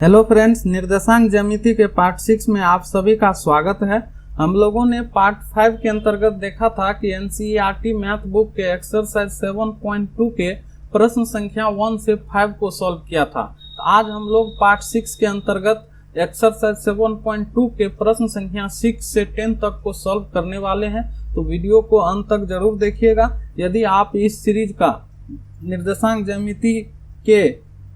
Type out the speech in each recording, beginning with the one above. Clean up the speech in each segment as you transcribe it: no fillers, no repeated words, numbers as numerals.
Hello friends, निर्देशांक ज्यामिति के पार्ट 6 में आप सभी का स्वागत है। हम लोगों ने पार्ट 5 के अंतर्गत देखा था कि एनसीईआरटी मैथ बुक के एक्सरसाइज 7.2 के प्रश्न संख्या 1 से 5 को सॉल्व किया था। तो आज हम लोग पार्ट 6 के अंतर्गत एक्सरसाइज 7.2 के प्रश्न संख्या 6 से 10 तक को सॉल्व करने वाले हैं। तो वीडियो को अंत तक जरूर देखिएगा। यदि आप इस सीरीज का निर्देशांक ज्यामिति के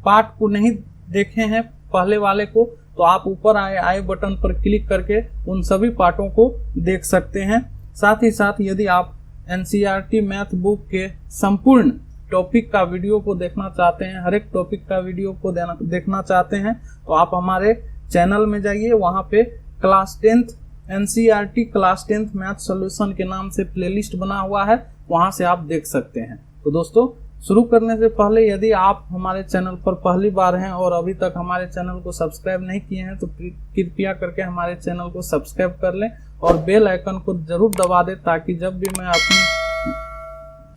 पार्ट को नहीं देखे हैं पहले वाले को, तो आप ऊपर आई बटन पर क्लिक करके उन सभी पार्टों को देख सकते हैं। साथ ही साथ यदि आप एनसीईआरटी मैथ बुक के संपूर्ण टॉपिक का वीडियो को देखना चाहते हैं, हर एक टॉपिक का वीडियो को देखना चाहते हैं, तो आप हमारे चैनल में जाइए। वहां पे class 10th NCERT class 10th math solution के नाम से प्लेलिस्ट बना हुआ है, वहां से आप देख सकते हैं। तो दोस्तों, शुरू करने से पहले यदि आप हमारे चैनल पर पहली बार हैं और अभी तक हमारे चैनल को सब्सक्राइब नहीं किए हैं, तो कृपया करके हमारे चैनल को सब्सक्राइब कर लें और बेल आइकन को जरूर दबा दें, ताकि जब भी मैं अपने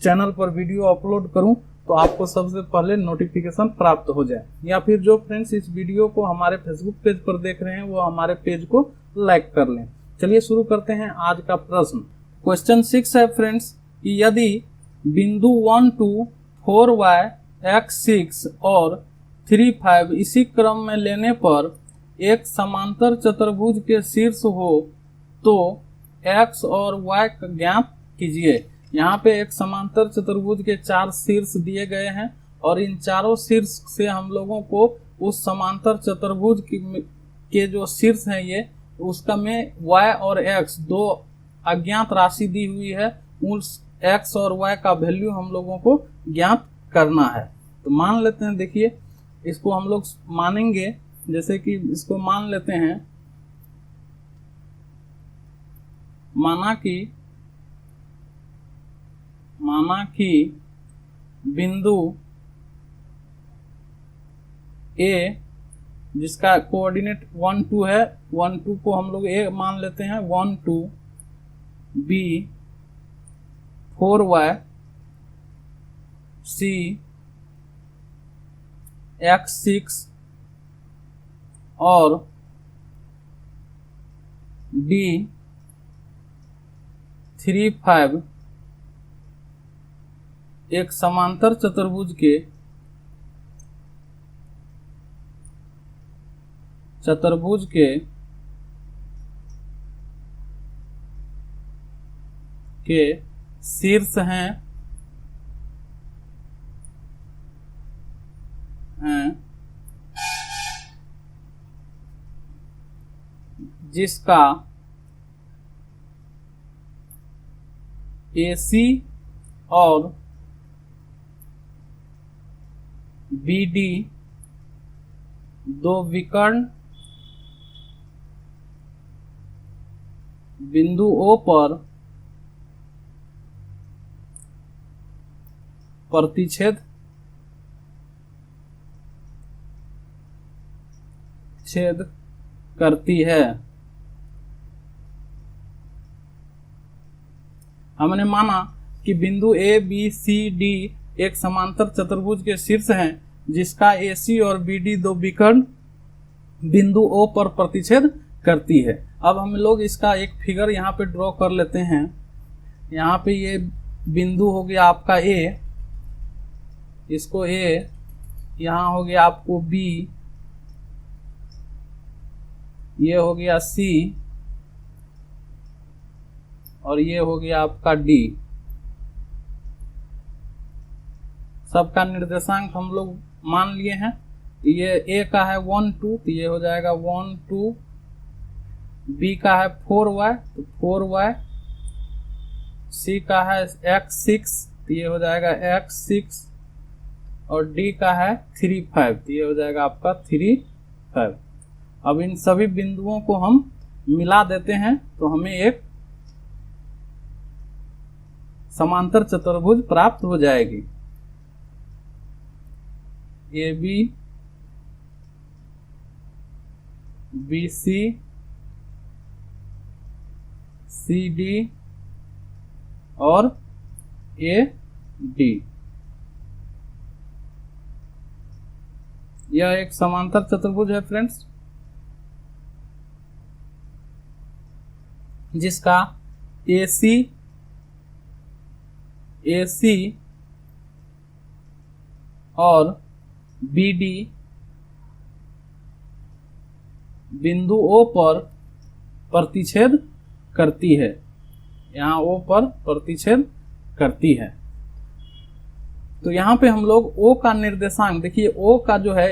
चैनल पर वीडियो अपलोड करूं तो आपको सबसे पहले नोटिफिकेशन प्राप्त हो जाए। या फिर जो फ्रेंड्स इस वीडियो को हमारे फेसबुक पेज पर देख रहे हैं, वो हमारे पेज को लाइक कर लें। चलिए शुरू करते हैं आज का प्रश्न। क्वेश्चन 6 है फ्रेंड्स कि यदि बिंदु 1 2 4y x 6 और 3 5 इसी क्रम में लेने पर एक समांतर चतुर्भुज के शीर्ष हो तो x और y का ज्ञात कीजिए। यहाँ पे एक समांतर चतुर्भुज के 4 शीर्ष दिए गए हैं और इन चारों शीर्ष से हम लोगों को उस समांतर चतुर्भुज के जो शीर्ष हैं ये उसका में y और x दो अज्ञात राशि दी हुई है। उस x और y का वैल्यू हम लोगों को ज्ञात करना है। तो मान लेते हैं, देखिए इसको हम लोग मानेंगे, जैसे कि इसको मान लेते हैं, माना कि बिंदु A जिसका कोऑर्डिनेट 1 2 है, 1 2 को हम लोग A मान लेते हैं, 1 2 B 4y C x 6 और D 3 5 एक समांतर चतुर्भुज के शीर्ष हैं जिसका AC और BD दो विकर्ण बिंदु O पर प्रतिच्छेद करती है। हमने माना कि बिंदु A B C D एक समांतर चतुर्भुज के शीर्ष हैं जिसका AC और BD दो विकर्ण बिंदु O पर प्रतिच्छेद करती है। अब हम लोग इसका एक फिगर यहाँ पे ड्रॉ कर लेते हैं। यहाँ पे ये बिंदु हो गया आपका A, इसको A, यहाँ हो गया आपको B, ये हो गया C और ये हो गया आपका D। सबका निर्देशांक हम लोग मान लिए हैं। ये A का है 1 2, तो ये हो जाएगा 1 2, B का है 4y तो 4y, C का है x 6 तो ये हो जाएगा x 6 और D का है 3 5 तो ये हो जाएगा आपका 3 5। अब इन सभी बिंदुओं को हम मिला देते हैं तो हमें एक समांतर चतुर्भुज प्राप्त हो जाएगी। AB BC CD और AD यह एक समांतर चतुर्भुज है फ्रेंड्स, जिसका AC और BD बिंदु O पर प्रतिच्छेद करती है। यहाँ O पर प्रतिच्छेद करती है। तो यहाँ पे हम लोग O का निर्देशांक देखिए, O का जो है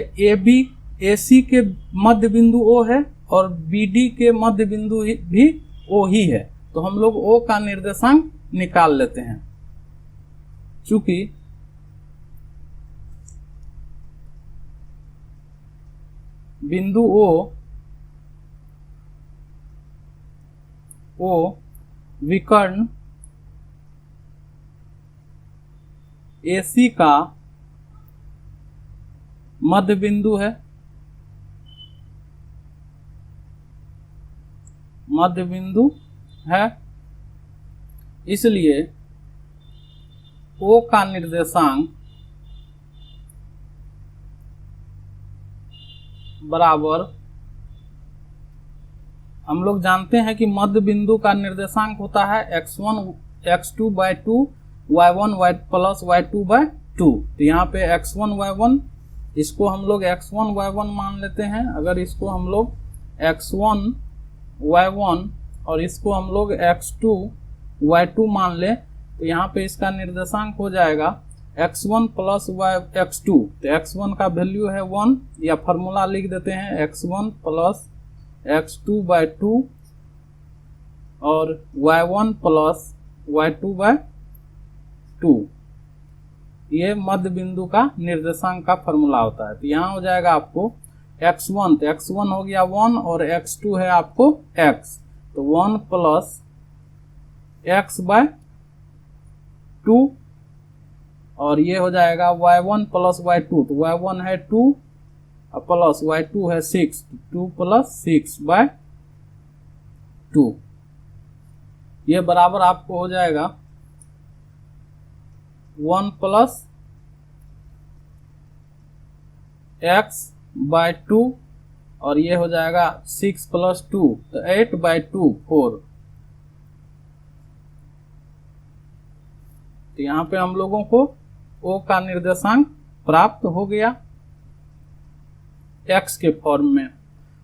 AC के मध्य बिंदु O है और BD के मध्य बिंदु भी O ही है। तो हम लोग O का निर्देशांक निकाल लेते हैं। चूंकि बिंदु O विकर्ण AC का मध्य बिंदु है, इसलिए O का निर्देशांक बराबर, हम लोग जानते हैं कि मध्य बिंदु का निर्देशांक होता है x1 x2 bye 2 y1 y plus y2 bye 2। तो यहाँ पे x1 y1, इसको हम लोग x1 y1 मान लेते हैं। अगर इसको हम लोग x1 y1 और इसको हम लोग x2 y2 मान ले, तो यहाँ पे इसका निर्देशांक हो जाएगा x1 प्लस x2। तो x1 का वैल्यू है 1, या फॉर्मूला लिख देते हैं x1 प्लस x2 बाय 2 और y1 प्लस y2 बाय 2। ये मध्य बिंदु का निर्देशांक का फॉर्मूला होता है। तो यहाँ हो जाएगा आपको x1, तो x1 हो गया 1 और x2 है आपको x, तो 1 प्लस x बाय 2 और ये हो जाएगा y1 प्लस y2, तो y1 है 2 प्लस y2 है 6, 2 प्लस 6 बाय 2। ये बराबर आपको हो जाएगा 1 प्लस x बाय 2 और ये हो जाएगा 6 प्लस 2, तो 8 बाय 2 4। तो यहाँ पे हम लोगों को O का निर्देशांक प्राप्त हो गया x के फॉर्म में।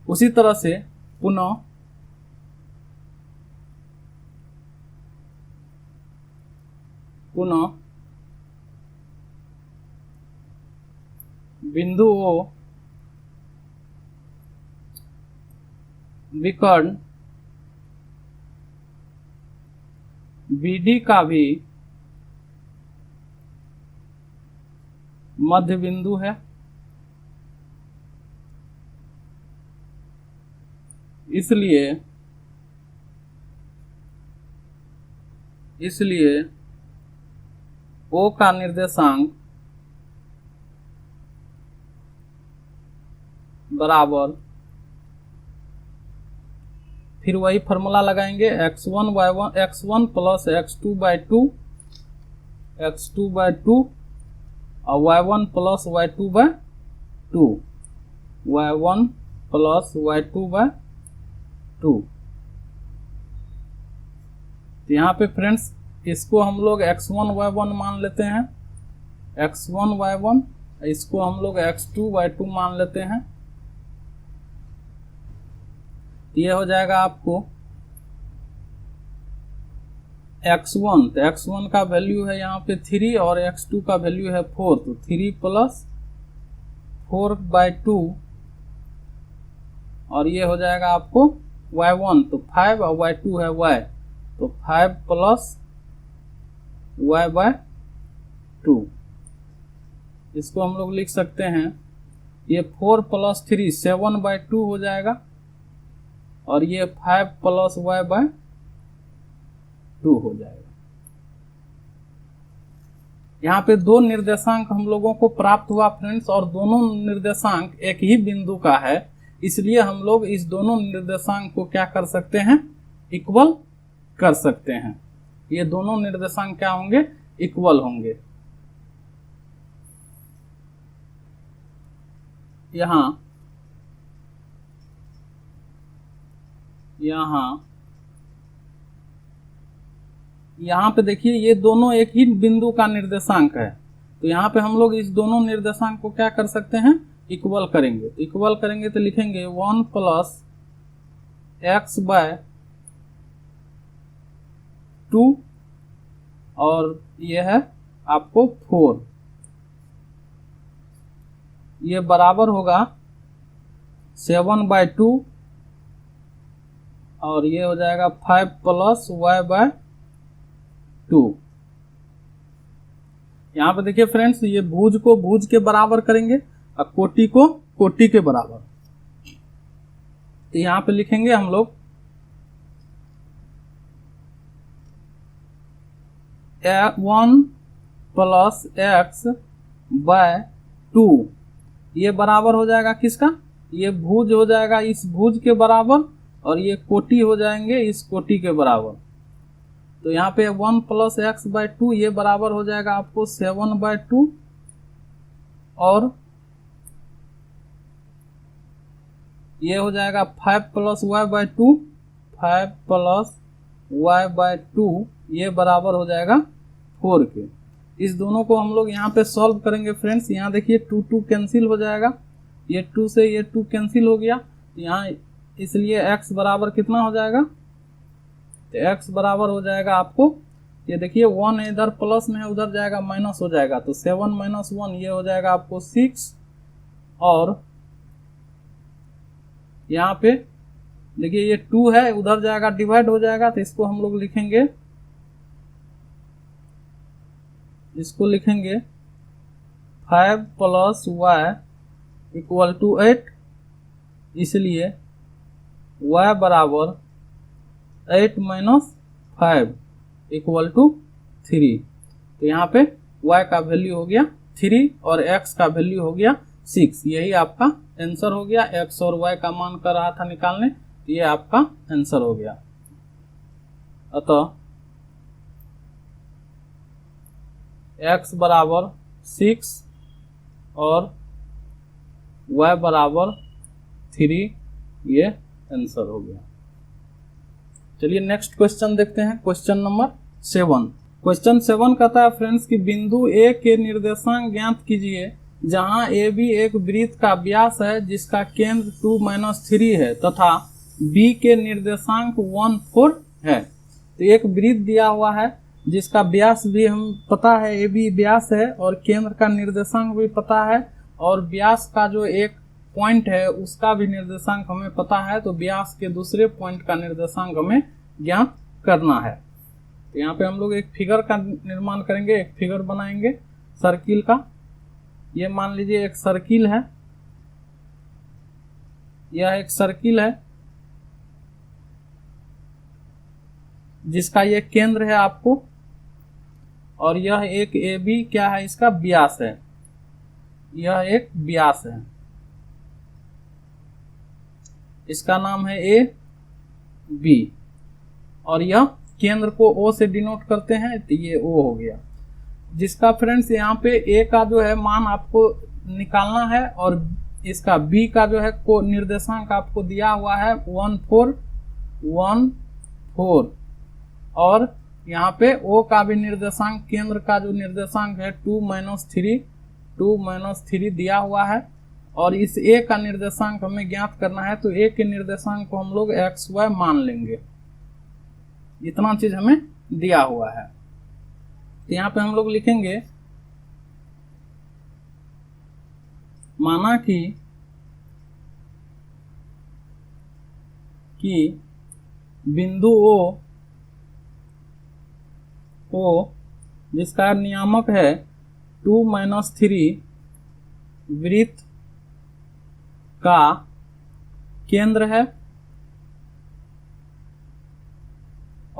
उसी तरह से पुनः बिंदु O विकर्ण BD का भी मध्य बिंदु है, इसलिए O का निर्देशांक बराबर, फिर वही फॉर्मूला लगाएंगे x1 y1 x1 plus x2 bye 2 और y1 plus y2 bye 2, y1 plus y2 bye 2। तो यहाँ पे फ्रेंड्स इसको हम लोग x1 y1 मान लेते हैं, x1 y1, इसको हम लोग x2 y2 मान लेते हैं। ये हो जाएगा आपको x1, तो x1 का वैल्यू है यहाँ पे 3 और x2 का वैल्यू है 4, तो 3 प्लस 4 बाय 2 और ये हो जाएगा आपको y1, तो 5 और y2 है y, तो 5 प्लस y बाय 2। इसको हम लोग लिख सकते हैं, ये 4 प्लस 3 7 बाय 2 हो जाएगा और ये 5 प्लस y बाय 2 हो जाएगा। यहाँ पे दो निर्देशांक हम लोगों को प्राप्त हुआ फ्रेंड्स, और दोनों निर्देशांक एक ही बिंदु का है, इसलिए हम लोग इस दोनों निर्देशांक को क्या कर सकते हैं, इक्वल कर सकते हैं। ये दोनों निर्देशांक क्या होंगे, इक्वल होंगे। यहाँ यहाँ पे देखिए ये दोनों एक ही बिंदु का निर्देशांक है, तो यहाँ पे हम लोग इस दोनों निर्देशांक को क्या कर सकते हैं, इक्वल करेंगे। तो इक्वल करेंगे तो लिखेंगे 1 प्लस एक्स बाय 2 और ये है आपको 4, ये बराबर होगा 7/2 और ये हो जाएगा 5 प्लस y/2। यहाँ पे देखिए फ्रेंड्स, ये भुज को भुज के बराबर करेंगे और कोटि को कोटि के बराबर। तो यहाँ पे लिखेंगे हम लोग 1 प्लस एक्स बाय 2, ये बराबर हो जाएगा किसका, ये भुज हो जाएगा इस भुज के बराबर और ये कोटि हो जाएंगे इस कोटि के बराबर। तो यहाँ पे 1 प्लस एक्स बाय 2 ये बराबर हो जाएगा आपको 7/2 और ये हो जाएगा 5 प्लस y/2, 5 प्लस y/2 ये बराबर हो जाएगा 4 के। इस दोनों को हम लोग यहाँ पे सॉल्व करेंगे फ्रेंड्स। यहाँ देखिए 2 कैंसिल हो जाएगा, ये 2 से ये 2 कैंसिल हो गया, यहाँ इसलिए x बराबर कितना हो जाएगा, तो x बराबर हो जाएगा आपको, ये देखिए 1 इधर प्लस में है उधर जाएगा माइनस हो जाएगा, तो 7 - 1 ये हो जाएगा आपको 6 और यहाँ पे देखिए ये 2 है उधर जाएगा डिवाइड हो जाएगा, तो इसको हम लोग लिखेंगे, इसको लिखेंगे 5 प्लस y इक्वल टू 8, इसलिए y बराबर 8 - 5 इक्वल टू 3। तो यहाँ पे y का वैल्यू हो गया 3 और x का वैल्यू हो गया 6। यही आपका आंसर हो गया। x और y का मान कर रहा था निकालने, तो ये आपका आंसर हो गया। अतः x बराबर 6 और y बराबर 3, ये आंसर हो गया। चलिए नेक्स्ट क्वेश्चन देखते हैं, क्वेश्चन नंबर 7। क्वेश्चन 7 कहता है फ्रेंड्स कि बिंदु A के निर्देशांक ज्ञात कीजिए जहां AB एक वृत्त का व्यास है जिसका केंद्र 2 - 3 है तथा B के निर्देशांक 1 4 है। तो एक वृत्त दिया हुआ है जिसका व्यास भी हम पता है, AB व्यास है और केंद्र का निर्देशांक भी पता है और व्यास का जो एक पॉइंट है उसका भी निर्देशांक हमें पता है, तो व्यास के दूसरे पॉइंट का निर्देशांक हमें ज्ञात करना है। तो यहाँ पे हम लोग एक फिगर का निर्माण करेंगे, एक फिगर बनाएंगे सर्किल का। ये मान लीजिए एक सर्किल है, यह एक सर्किल है जिसका ये केंद्र है आपको, और यह एक AB क्या है, इसका व्यास है, यह एक व्यास है, इसका नाम है AB और यह केंद्र को O से डिनोट करते हैं, तो ये O हो गया। जिसका फ्रेंड्स यहाँ पे A का जो है मान आपको निकालना है और इसका B का जो है को निर्देशांक आपको दिया हुआ है 1 4 1 4 और यहाँ पे O का भी निर्देशांक, केंद्र का जो निर्देशांक है 2 - 3 दिया हुआ है और इस A का निर्देशांक हमें ज्ञात करना है, तो A के निर्देशांक को हम लोग XY मान लेंगे। इतना चीज हमें दिया हुआ है, तो यहाँ पे हम लोग लिखेंगे माना कि बिंदु O जिसका नियामक है 2 - 3 वृत्त का केंद्र है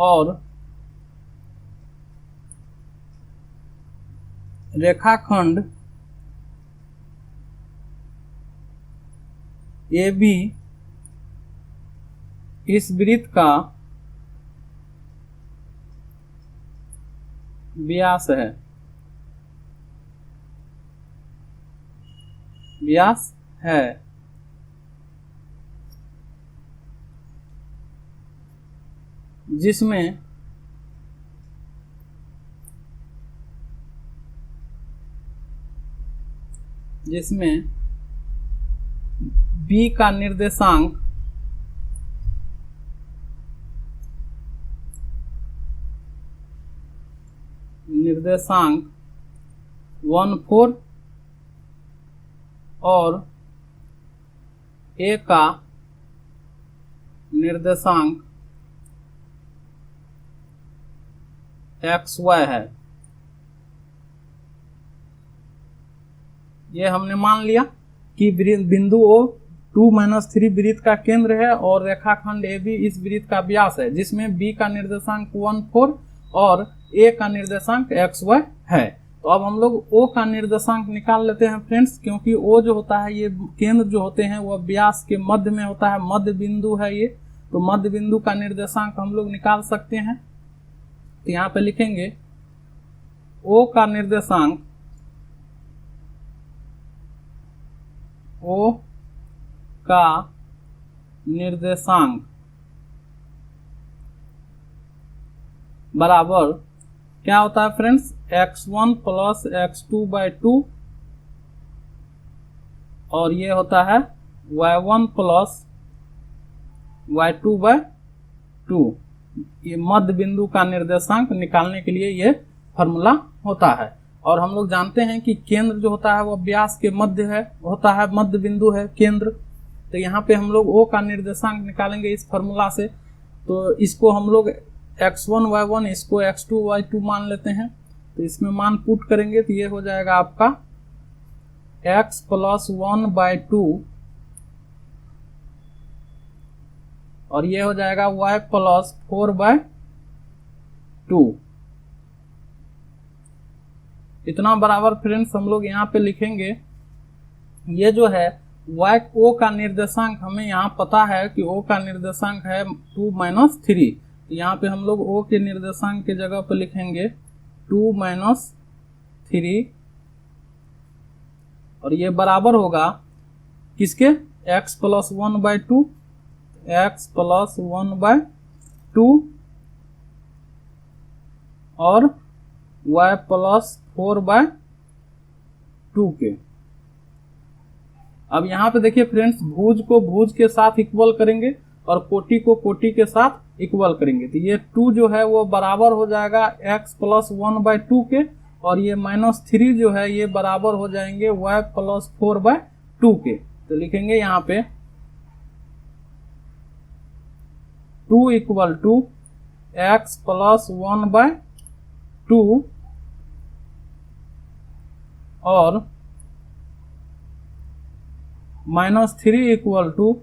और रेखाखंड AB इस वृत्त का व्यास है। जिसमें b का निर्देशांक निर्देशांक 1,4 और a का निर्देशांक XY है। ये हमने मान लिया कि बिंदु O 2-3 वृत्त का केंद्र है और रेखाखंड AB इस वृत्त का व्यास है, जिसमें B का निर्देशांक 1,4 और A का निर्देशांक XY है। तो अब हम लोग O का निर्देशांक निकाल लेते हैं फ्रेंड्स, क्योंकि O जो होता है, ये केंद्र जो होते हैं वह व्यास के मध्य में होता है, मध्य बिंदु है ये। तो मध्य बिंदु का निर्देशांक हम लोग निकाल सकते हैं। तो यहाँ पे लिखेंगे O का निर्देशांक बराबर क्या होता है फ्रेंड्स, x1 प्लस x2/2 और ये होता है y1 प्लस y2/2। ये मध्य बिंदु का निर्देशांक निकालने के लिए ये फॉर्मूला होता है। और हम लोग जानते हैं कि केंद्र जो होता है वह व्यास के मध्य है, होता है, मध्य बिंदु है केंद्र। तो यहाँ पे हम लोग O का निर्देशांक निकालेंगे इस फॉर्मूला से। तो इसको हम लोग x1 y1, इसको x2 y2 मान लेते हैं। तो इसमें मान पुट करेंगे तो ये हो जाएगा आपका x प्लस 1/2 और ये हो जाएगा y प्लस 4/2। इतना बराबर फ्रेंड्स हम लोग यहाँ पे लिखेंगे। ये जो है O का निर्देशांक हमें यहाँ पता है कि O का निर्देशांक है 2-3। तो यहाँ पे हम लोग O के निर्देशांक के जगह पे लिखेंगे 2-3 और ये बराबर होगा किसके, x प्लस 1/2, x प्लस 1/2 और y प्लस 4/2 के। अब यहाँ पे देखिए फ्रेंड्स, भुज को भुज के साथ इक्वल करेंगे और कोटि को कोटि के साथ इक्वल करेंगे। तो ये 2 जो है वो बराबर हो जाएगा x प्लस 1/2 के और ये -3 जो है ये बराबर हो जाएंगे y प्लस 4/2 के। तो लिखेंगे यहाँ पे 2 इक्वल टू x प्लस 1/2 और -3 इक्वल टू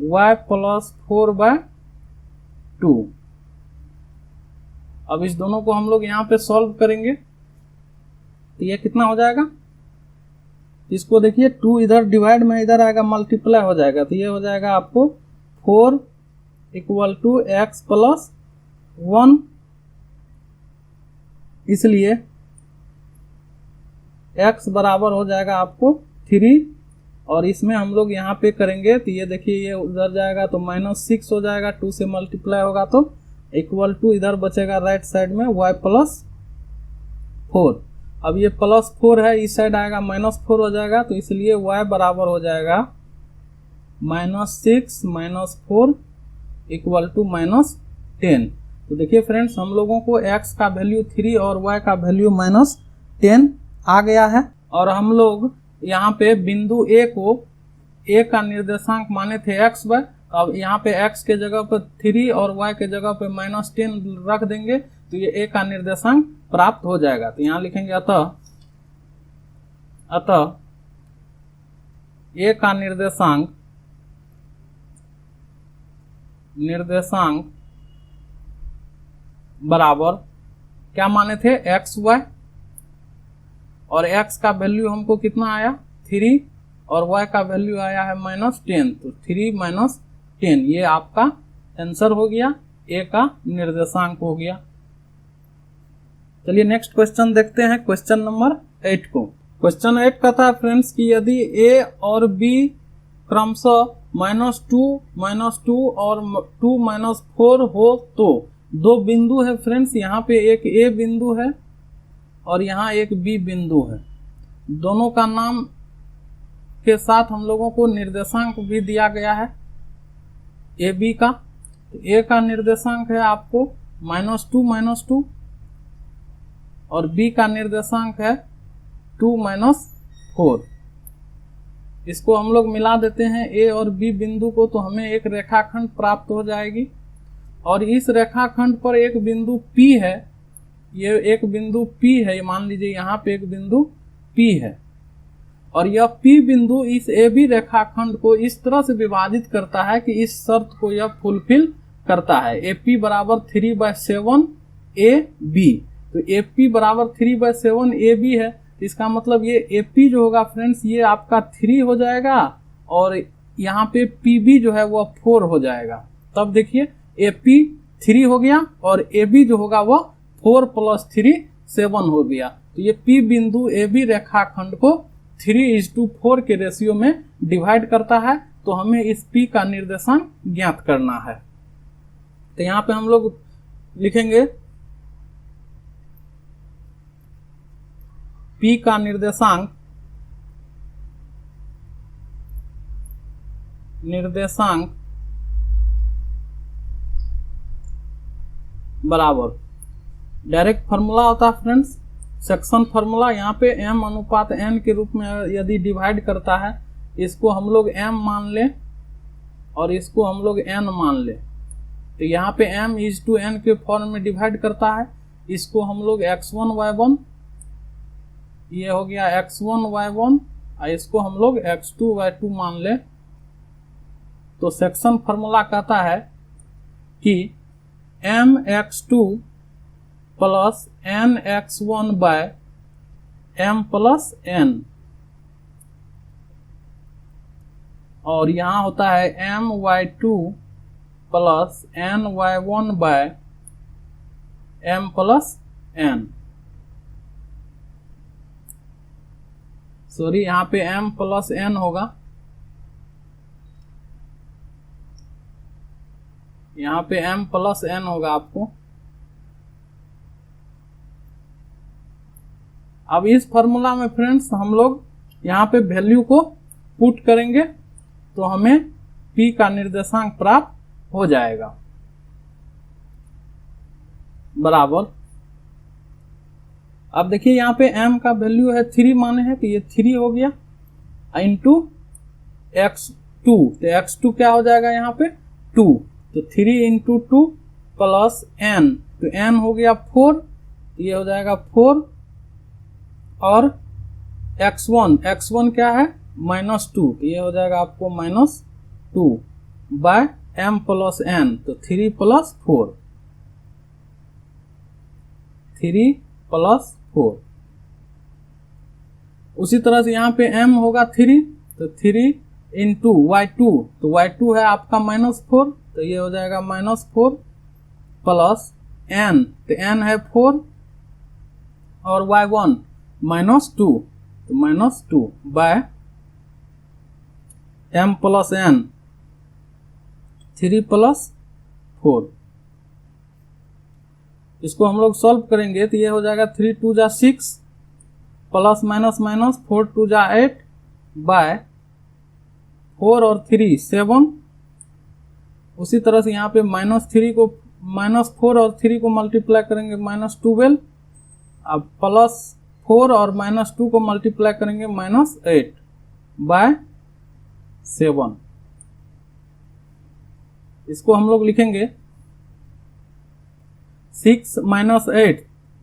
y प्लस 4/2। अब इस दोनों को हम लोग यहाँ पे सॉल्व करेंगे तो ये कितना हो जाएगा, इसको देखिए 2 इधर डिवाइड में इधर आएगा, मल्टीप्लाई हो जाएगा। तो ये हो जाएगा आपको 4 इक्वल टू x प्लस 1, इसलिए x बराबर हो जाएगा आपको 3 और इसमें हम लोग यहाँ पे करेंगे तो ये देखिए ये उधर जाएगा तो -6 हो जाएगा, 2 से मल्टीप्लाई होगा तो इक्वल टू इधर बचेगा राइट साइड में y प्लस 4। अब ये +4 है, इस साइड आएगा -4 हो जाएगा, तो इसलिए y बराबर हो जाएगा -6 - 4 इक्वल टू -10। तो देखिए फ्रेंड्स, हम लोगों को x का वैल्यू 3 और y का वैल्यू -10 आ गया है। और हम लोग यहाँ पे बिंदु A को A का निर्देशांक माने थे xy, अब यहाँ पे x के जगह पर 3 और y के जगह पे -10 रख देंगे तो ये A का निर्देशांक प्राप्त हो जाएगा। तो यहाँ लिखेंगे अतः A का निर्देशांक बराबर क्या माने थे, xy, और x का वैल्यू हमको कितना आया 3 और y का वैल्यू आया है -10, तो 3 - 10 ये आपका आंसर हो गया, A का निर्देशांक हो गया। चलिए नेक्स्ट क्वेश्चन देखते हैं, क्वेश्चन नंबर 8 को। क्वेश्चन 8 कहता है फ्रेंड्स कि यदि ए और बी क्रमशः -2 और 2 - 4 हो तो दो बिंदु है फ्रेंड्स, यहाँ पे एक ए बिंदु है और यहाँ एक बी बिंदु है। दोनों का नाम के साथ हम लोगों को निर्देशांक भी दिया गया है ए बी का। तो ए का निर्देशांक है आपको -2 और बी का निर्देशांक है 2 - 4। इसको हम लोग मिला देते हैं ए और बी बिंदु को, तो हमें एक रेखाखंड प्राप्त हो जाएगी। और इस रेखाखंड पर एक बिंदु P है, ये एक बिंदु P है, मान लीजिए यहाँ पे एक बिंदु P है और यह P बिंदु इस AB रेखाखंड को इस तरह से विभाजित करता है कि इस शर्त को यह फुलफिल करता है। AP बराबर 3/7 AB, तो AP बराबर 3/7 AB है। इसका मतलब ये AP जो होगा फ्रेंड्स ये आपका 3 हो जाएगा और यहाँ पे PB जो है वह 4 हो जाएगा। तब देखिए AP 3 हो गया और AB जो होगा वह 4 + 3 7 हो गया। तो ये P बिंदु AB रेखाखंड को 3:4 के रेशियो में डिवाइड करता है। तो हमें इस P का निर्देशांक ज्ञात करना है। तो यहाँ पे हम लोग लिखेंगे P का निर्देशांक बराबर डायरेक्ट फार्मूला होता है फ्रेंड्स, सेक्शन फार्मूला। यहाँ पे m/n के रूप में यदि डिवाइड करता है, इसको हम लोग m मान लें और इसको हम लोग n मान लें। तो यहाँ पे m/n के फॉर्म में डिवाइड करता है। इसको हम लोग x1 y1, ये हो गया x1 y1 और इसको हम लोग x2 y2 मान ले। तो सेक्शन फार्मूला कहता है कि mx2 + nx1 / m + n, और यहाँ होता है my2 + ny1 / m + n। Sorry, यहाँ पे m + n होगा, यहाँ पे m + n होगा आपको। अब इस फॉर्मूला में फ्रेंड्स हम लोग यहाँ पे वैल्यू को पुट करेंगे तो हमें P का निर्देशांक प्राप्त हो जाएगा बराबर। अब देखिए यहाँ पे m का वैल्यू है 3 माने हैं, तो ये 3 हो गया इंटू x2। तो x2 क्या हो जाएगा यहाँ पे 2, तो 3 × 2 + n, तो n हो गया 4, तो ये हो जाएगा 4। और x1 क्या है -2, तो ये हो जाएगा आपको -2 / m + n, तो 3 + 4, 3 + 4। उसी तरह से यहाँ पे m होगा 3, तो 3 × y2, तो y2 है आपका -4, तो ये हो जाएगा -4 + n, तो n है 4 और y1 -2, तो -2 / m + n, 3 + 4। इसको हम लोग सॉल्व करेंगे तो ये हो जाएगा 3 × 2 = 6 ± 4 × 2 = 8 / 4 और 3 7। उसी तरह से यहाँ पे -4 और 3 को मल्टीप्लाई करेंगे -12। अब +4 और -2 को मल्टीप्लाई करेंगे -8 / 7। इसको हम लोग लिखेंगे 6 - 8,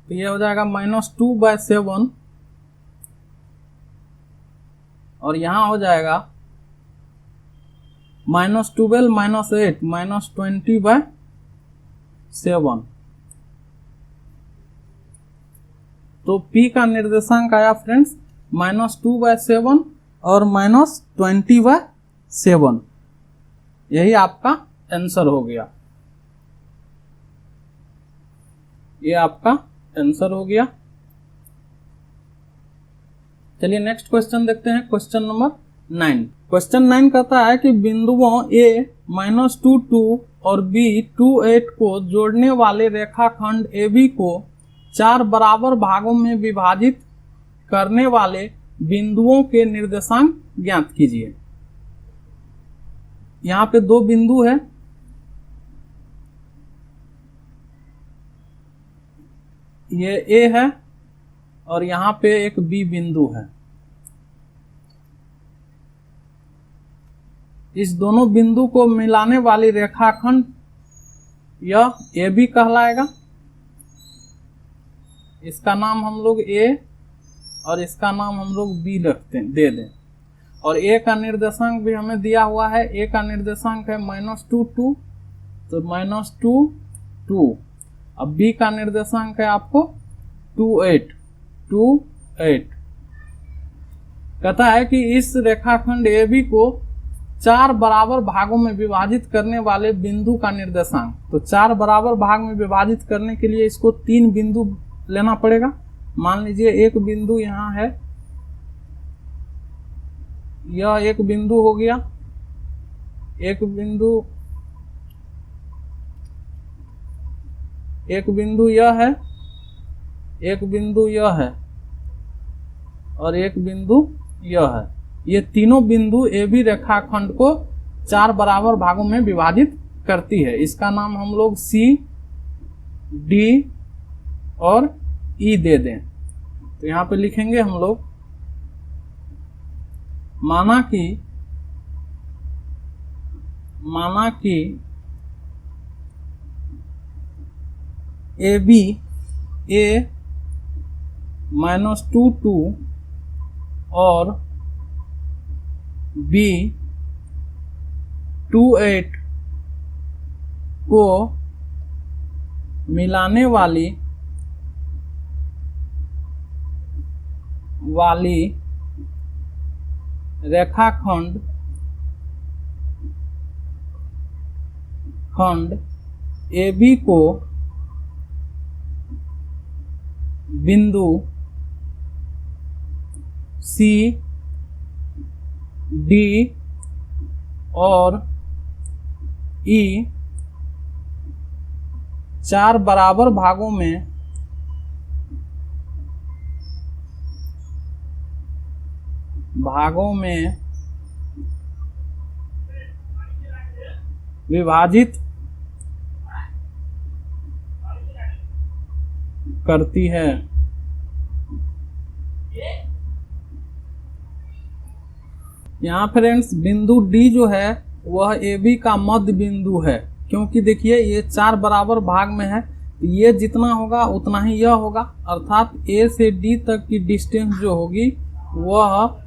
तो ये हो जाएगा -2 / 7 और यहाँ हो जाएगा -12 - 8 -20 / 7। तो P का निर्देशांक आया फ्रेंड्स -2/7 और -20/7। यही आपका आंसर हो गया, ये आपका आंसर हो गया। चलिए नेक्स्ट क्वेश्चन देखते हैं, क्वेश्चन नंबर 9। क्वेश्चन 9 कहता है कि बिंदुओं A -2 और B 2 8 को जोड़ने वाले रेखाखंड AB को 4 बराबर भागों में विभाजित करने वाले बिंदुओं के निर्देशांक ज्ञात कीजिए। यहाँ पे दो बिंदु है, ये A है और यहाँ पे एक B बिंदु है। इस दोनों बिंदु को मिलाने वाली रेखाखंड यह AB कहलाएगा। इसका नाम हम लोग A और इसका नाम हम लोग B दे दें। और A का निर्देशांक भी हमें दिया हुआ है, A का निर्देशांक है -2 2, तो -2 2। अब B का निर्देशांक है आपको 2 8 2 8। कहता है कि इस रेखाखंड AB को 4 बराबर भागों में विभाजित करने वाले बिंदु का निर्देशांक। तो 4 बराबर भाग में विभाजित करने के लिए इसको 3 बिंदु लेना पड़ेगा। मान लीजिए एक बिंदु यहाँ है, यह एक बिंदु हो गया, एक बिंदु यह है, एक बिंदु यह है और एक बिंदु यह है। ये तीनों बिंदु AB रेखाखंड को 4 बराबर भागों में विभाजित करती है। इसका नाम हम लोग C, D और E दे दें। तो यहाँ पे लिखेंगे हम लोग, माना कि AB A -2 2 और B 2 8 को मिलाने वाली रेखाखंड AB को बिंदु C, D और E 4 बराबर भागों में विभाजित करती है। यहाँ फ्रेंड्स बिंदु D जो है वह AB का मध्य बिंदु है, क्योंकि देखिए ये 4 बराबर भाग में है, ये जितना होगा उतना ही यह होगा। अर्थात A से D तक की डिस्टेंस जो होगी वह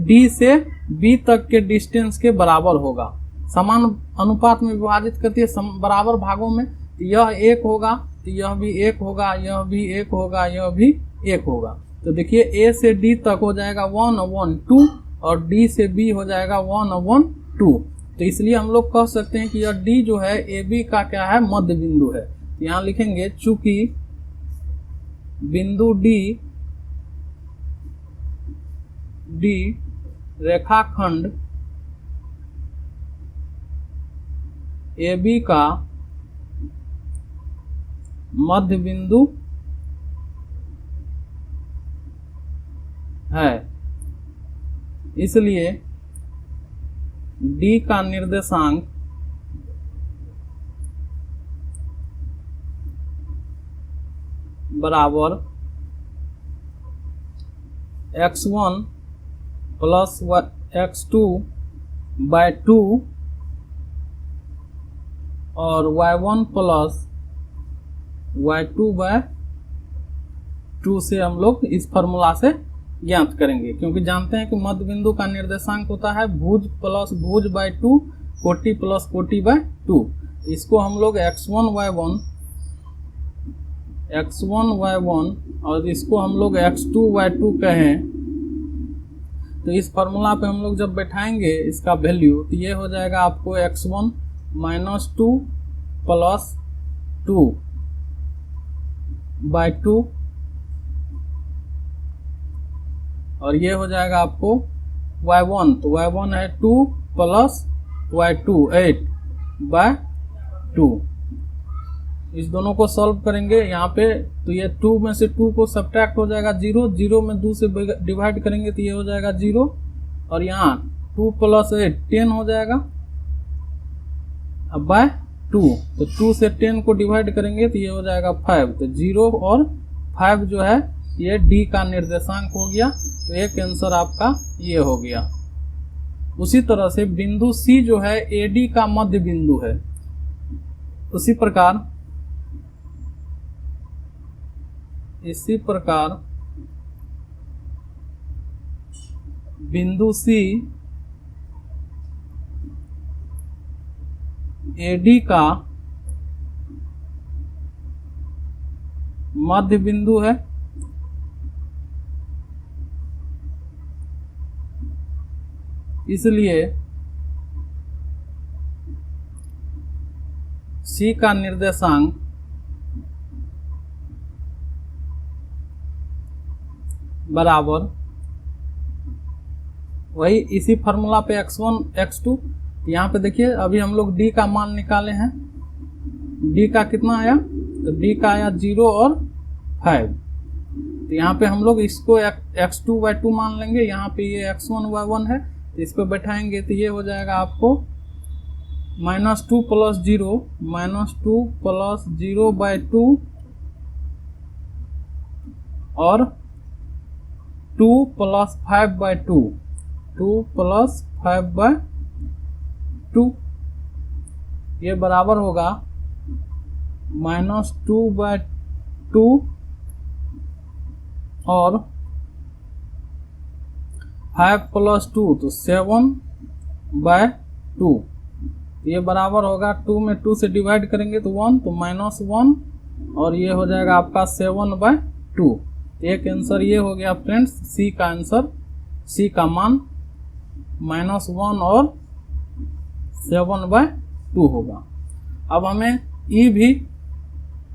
D से B तक के डिस्टेंस के बराबर होगा। समान अनुपात में विभाजित करती है बराबर भागों में। यह 1 होगा तो यह भी 1 होगा, यह भी 1 होगा, यह भी 1 होगा। तो देखिए A से D तक हो जाएगा 1/2 और D से B हो जाएगा 1/2। तो इसलिए हम लोग कह सकते हैं कि यह D जो है AB का क्या है, मध्य बिंदु है। यहाँ लिखेंगे चूंकि बिंदु D रेखाखंड AB का मध्य बिंदु है, इसलिए D का निर्देशांक बराबर x1 प्लस x2/2 और y1 प्लस y2/2 से हम लोग इस फॉर्मूला से ज्ञात करेंगे, क्योंकि जानते हैं कि मध्य बिंदु का निर्देशांक होता है भुज प्लस भुज/2, कोटि प्लस कोटि/2। इसको हम लोग x1 y1 और इसको हम लोग x2 y2 कहें, तो इस फॉर्मूला पे हम लोग जब बैठाएंगे इसका वैल्यू, तो ये हो जाएगा आपको x1 -2 प्लस 2/2 और ये हो जाएगा आपको y1, तो y1 है 2 प्लस y2 8/2। इस दोनों को सॉल्व करेंगे यहाँ पे, तो ये 2 में से 2 को सब्ट्रैक्ट हो जाएगा 0, 0 में 2 से डिवाइड करेंगे तो ये हो जाएगा 0, और यहाँ 2 प्लस 8 10 हो जाएगा अब बाय 2, तो 2 से 10 को डिवाइड करेंगे तो ये हो जाएगा 5, तो 0 और 5 जो है ये डी का निर्देशांक हो गया, तो एक आंसर आपका ये हो गया। उसी तरह से बिंदु सी जो है एडी का मध्य बिंदु है। इसी प्रकार बिंदु सी एडी का मध्य बिंदु है। इसलिए सी का निर्देशांक बराबर वही इसी फार्मूला पे x1 x2। यहाँ पे देखिए अभी हम लोग d का मान निकाले हैं, d का कितना आया, तो d का आया 0 और 5, तो यहाँ पे हम लोग इसको x2 y2 मान लेंगे, यहाँ पे ये x1 y1 है, तो इस पर बैठाएंगे तो ये हो जाएगा आपको -2 प्लस 0 -2 प्लस 0/2 और 2 प्लस 5/2 2 प्लस 5/2, ये बराबर होगा -2/2 और 5 प्लस 2 तो 7/2, ये बराबर होगा 2 में 2 से डिवाइड करेंगे तो 1, तो -1 और ये हो जाएगा आपका 7/2। एक आंसर ये हो गया फ्रेंड्स, सी का आंसर, सी का मान -1 और 7/2 होगा। अब हमें ई भी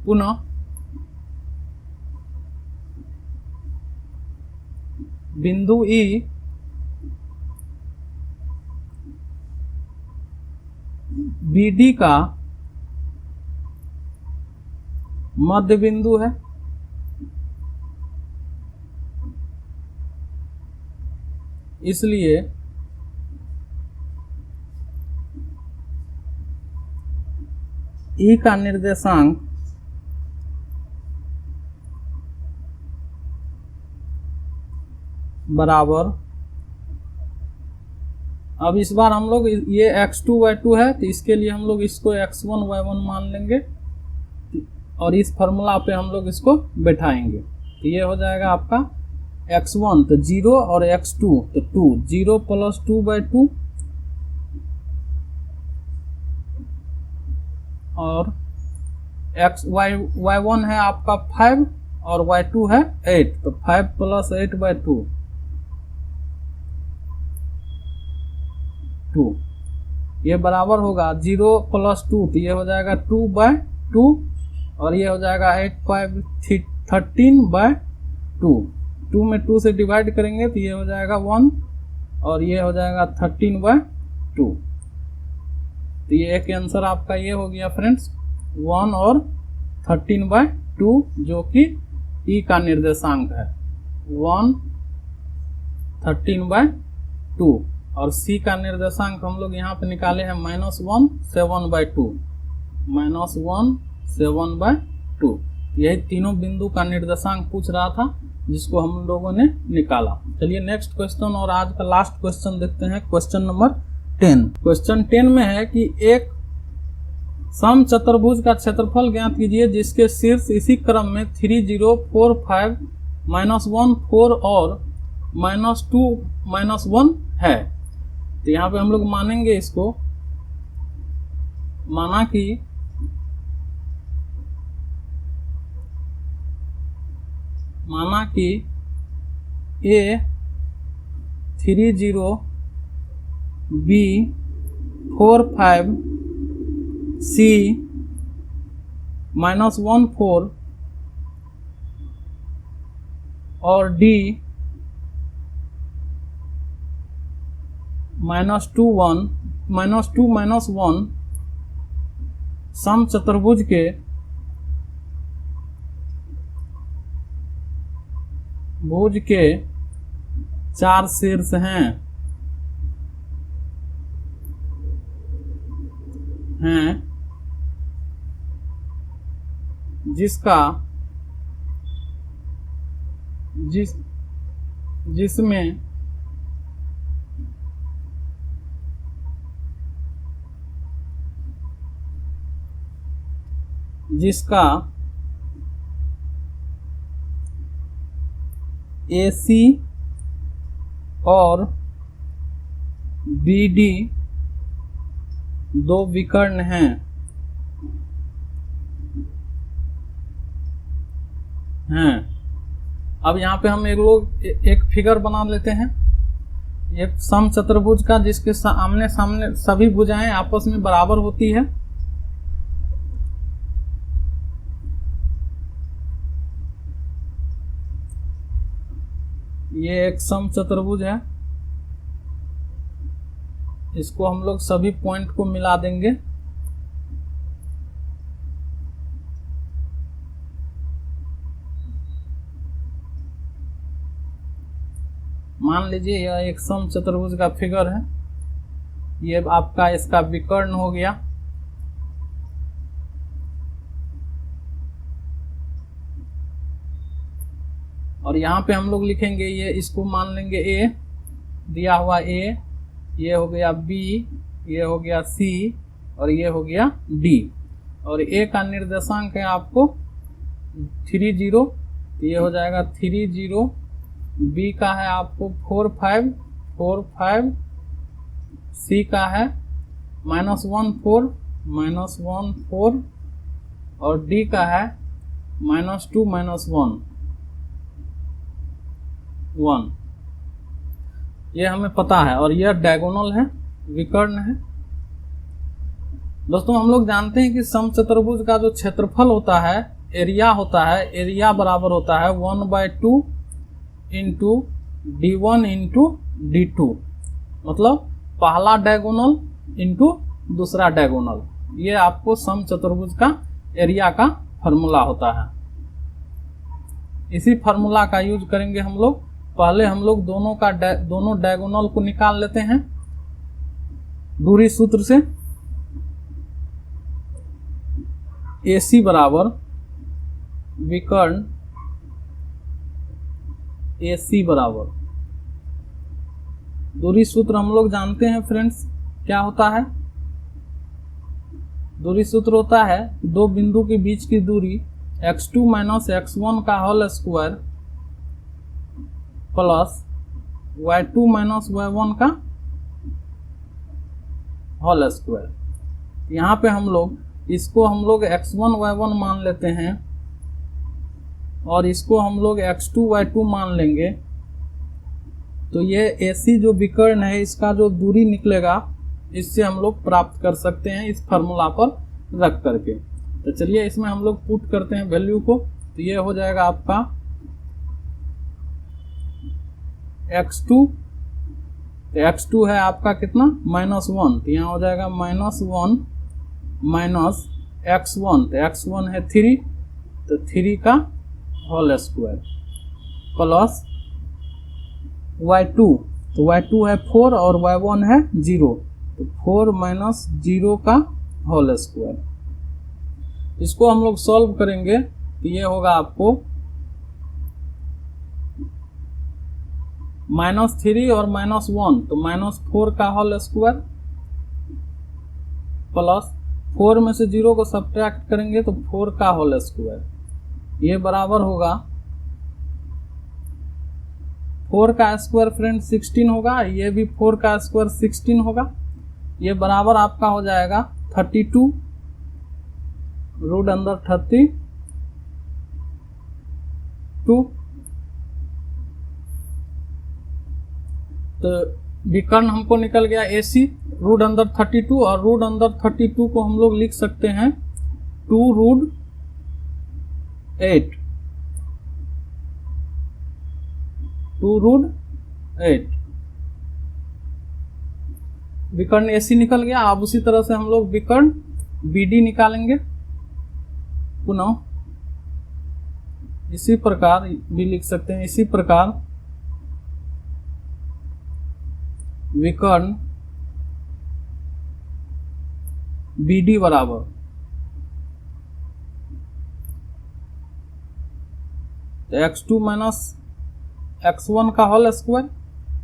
पुनः बिंदु ई बीडी का मध्य बिंदु है। इसलिए ई का निर्देशांक बराबर, अब इस बार हम लोग ये x2 y2 है तो इसके लिए हम लोग इसको x1 y1 मान लेंगे और इस फार्मूला पे हम लोग इसको बैठाएंगे, तो ये हो जाएगा आपका x1 तो 0 और x2 तो 2, 0 प्लस 2/2 और y1 है आपका 5 और y2 है 8, तो 5 प्लस 8/2 2, ये बराबर होगा 0 प्लस 2 तो ये हो जाएगा 2/2 और ये हो जाएगा 13/2, 2 में 2 से डिवाइड करेंगे तो ये हो जाएगा 1 और ये हो जाएगा 13/2, तो ये एक आंसर आपका ये हो गया फ्रेंड्स 1 और 13/2 जो कि ई का निर्देशांक है 1 13/2 और सी का निर्देशांक हम लोग यहाँ पे निकाले हैं -1 7/2 -1 7/2। यही तीनों बिंदु का निर्देशांक पूछ रहा था जिसको हम लोगों ने निकाला। चलिए नेक्स्ट क्वेश्चन और आज का लास्ट क्वेश्चन देखते हैं, क्वेश्चन नंबर 10। क्वेश्चन 10 में है कि एक समचतुर्भुज का क्षेत्रफल ज्ञात कीजिए जिसके शीर्ष इसी क्रम में 3 0 4 5 -1 4 और -2 -1 है। तो यहाँ पे हम लोग मानेंगे इसको, माना कि A 3 0 B 4 5 C -1 4 और D -2 समचतुर्भुज के भुज के 4 शीर्ष हैं जिसका AC और BD 2 विकर्ण हैं अब यहाँ पे हम एक फिगर बना लेते हैं। ये समचतुर्भुज का जिसके आमने सामने सभी भुजाएं आपस में बराबर होती है। ये एक समचतुर्भुज है, इसको हम लोग सभी पॉइंट को मिला देंगे। मान लीजिए यह एक समचतुर्भुज का फिगर है, ये आपका इसका विकर्ण हो गया। और यहाँ पे हम लोग लिखेंगे, ये इसको मान लेंगे A, दिया हुआ A, ये हो गया B, ये हो गया C और ये हो गया D। और A का निर्देशांक है आपको 30, तो ये हो जाएगा 30। B का है आपको 45, C का है -14 और D का है -2 1। ये हमें पता है और यह डायगोनल है, विकर्ण है। दोस्तों हम लोग जानते हैं कि समचतुर्भुज का जो क्षेत्रफल होता है, एरिया बराबर होता है 1/2 इंटू D1 इंटू D2, मतलब पहला डायगोनल इंटू दूसरा डायगोनल। ये आपको समचतुर्भुज का एरिया का फॉर्मूला होता है। इसी फॉर्मूला का यूज करेंगे हम लोग। पहले हम लोग दोनों डायगोनल को निकाल लेते हैं दूरी सूत्र से। AC बराबर विकर्ण AC बराबर, दूरी सूत्र हम लोग जानते हैं फ्रेंड्स, क्या होता है? दूरी सूत्र होता है दो बिंदु के बीच की दूरी x2 - x1 का whole square plus y2 - y1 का होल स्क्वायर। यहाँ पे हम लोग इसको x1 y1 मान लेते हैं और इसको हम लोग x2 y2 मान लेंगे। तो ये AC जो विकर्ण है, इसका जो दूरी निकलेगा, इससे हम लोग प्राप्त कर सकते हैं इस फार्मूला पर रख करके। तो चलिए इसमें हम लोग पुट करते हैं वैल्यू को। तो ये हो जाएगा आपका x2, तो x2 है आपका कितना -1, तो यहाँ हो जाएगा -1 माइनस x1, तो x1 है 3, तो 3 का होल स्क्वायर प्लस y2, तो y2 है 4 और y1 है 0, तो 4 माइनस 0 का होल स्क्वायर। इसको हम लोग सॉल्व करेंगे तो ये होगा आपको -3 और -1, तो -4 का होल स्क्वायर प्लस 4 में से 0 को सब्ट्रैक्ट करेंगे तो 4 का होल स्क्वायर, ये बराबर होगा 4 का स्क्वायर फ्रेंड 16 होगा, ये भी 4 का स्क्वायर 16 होगा। ये बराबर आपका हो जाएगा 32 रूट अंदर 32। तो विकर्ण हमको निकल गया AC रूट अंदर 32, और रूट अंदर 32 को हम लोग लिख सकते हैं 2 रूट 8, 2 रूट 8। विकर्ण AC निकल गया। अब उसी तरह से हम लोग विकर्ण BD निकालेंगे पुनः। इसी प्रकार भी लिख सकते हैं, इसी प्रकार विकर्ण BD बराबर x2 माइनस x1 का होल स्क्वायर।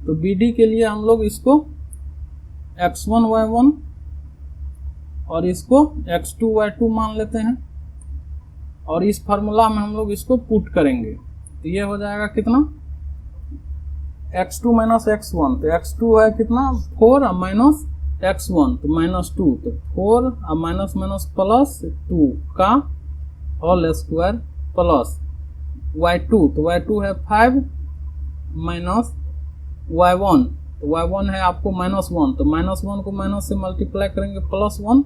तो BD के लिए हम लोग इसको x1 y1 और इसको x2 y2 मान लेते हैं और इस फार्मूला में हम लोग इसको पुट करेंगे। तो ये हो जाएगा कितना, x2 माइनस x1। तो x2 है कितना 4 और माइनस x1 तो -2। तो 4 और माइनस माइनस प्लस 2 का होल स्क्वायर प्लस y2। तो y2 है 5 माइनस y1। तो y1 है आपको -1। तो -1 को माइनस से मल्टीप्लाई करेंगे +1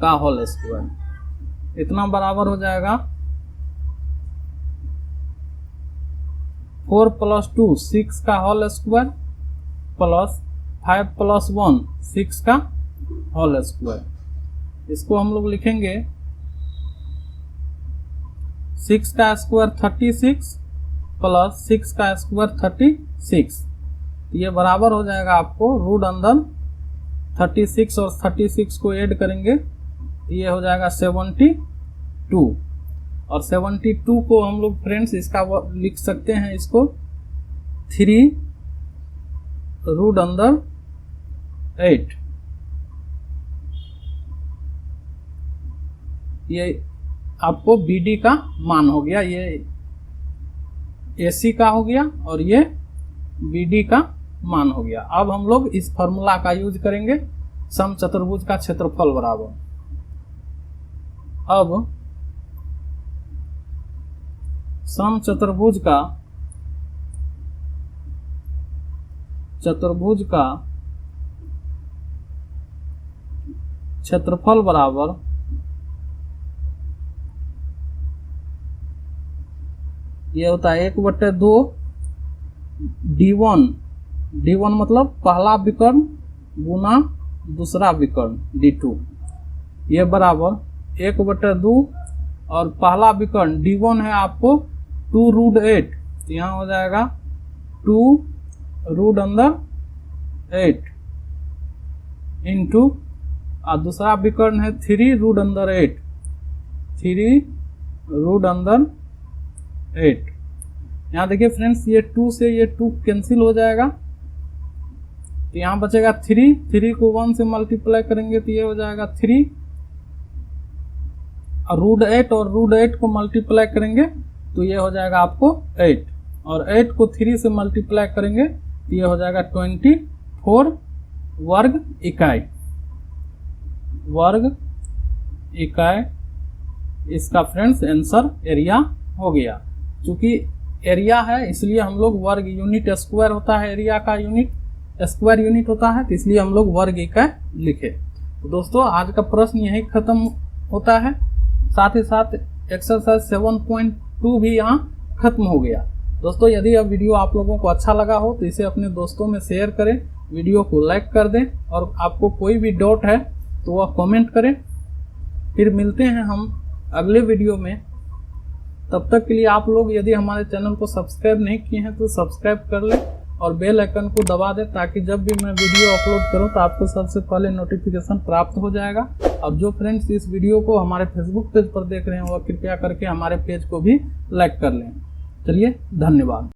का होल स्क्वायर। इतना बराबर हो जाएगा 4 + 2 6 का होल स्क्वायर प्लस 5 + 1 6 का होल स्क्वायर। इसको हम लोग लिखेंगे 6 का स्क्वायर 36 प्लस 6 का स्क्वायर 36। ये बराबर हो जाएगा आपको रूट अंदर 36 और 36 को ऐड करेंगे ये हो जाएगा 72। और 72 को हम लोग फ्रेंड्स इसका लिख सकते हैं, इसको 3 रूट अंदर 8। ये आपको BD का मान हो गया, ये AC का हो गया और ये BD का मान हो गया। अब हम लोग इस फॉर्मूला का यूज करेंगे समचतुर्भुज का क्षेत्रफल बराबर। अब समचतुर्भुज का क्षेत्रफल बराबर ये होता है 1/2 D1 मतलब पहला विकर्ण गुना दूसरा विकर्ण D2। ये बराबर 1/2 और पहला विकर्ण D1 है आपको 2 रूट 8। तो यहाँ हो जाएगा 2 रूट अंदर 8 इंटू और दूसरा विकर्ण है 3 रूट अंदर 8 3 रूट अंदर 8। यहाँ देखिए फ्रेंड्स ये 2 से ये 2 कैंसिल हो जाएगा तो यहाँ बचेगा 3 को 1 से मल्टीप्लाई करेंगे तो ये हो जाएगा 3 और रूट 8 और रूट 8 को मल्टीप्लाई करेंगे तो ये हो जाएगा आपको 8 और 8 को 3 से मल्टीप्लाई करेंगे तो ये हो जाएगा 24 वर्ग इकाई। इसका फ्रेंड्स आंसर एरिया हो गया। चूंकि एरिया है इसलिए हम लोग वर्ग यूनिट स्क्वायर होता है, एरिया का यूनिट स्क्वायर यूनिट होता है, तो इसलिए हम लोग वर्ग इकाई लिखे। तो दोस्तों आज का प्रश्न यही खत्म होता है, साथ ही साथ एक्सरसाइज 7.2 भी यहाँ खत्म हो गया। दोस्तों यदि यह वीडियो आप लोगों को अच्छा लगा हो तो इसे अपने दोस्तों में शेयर करें, वीडियो को लाइक कर दें और आपको कोई भी डाउट है तो वह कमेंट करें। फिर मिलते हैं हम अगले वीडियो में। तब तक के लिए आप लोग यदि हमारे चैनल को सब्सक्राइब नहीं किए हैं तो सब्सक्राइब कर लें और बेल आइकन को दबा दें ताकि जब भी मैं वीडियो अपलोड करूं तो आपको सबसे पहले नोटिफिकेशन प्राप्त हो जाएगा। और जो फ्रेंड्स इस वीडियो को हमारे फेसबुक पेज पर देख रहे हैं वह कृपया करके हमारे पेज को भी लाइक कर लें। चलिए धन्यवाद।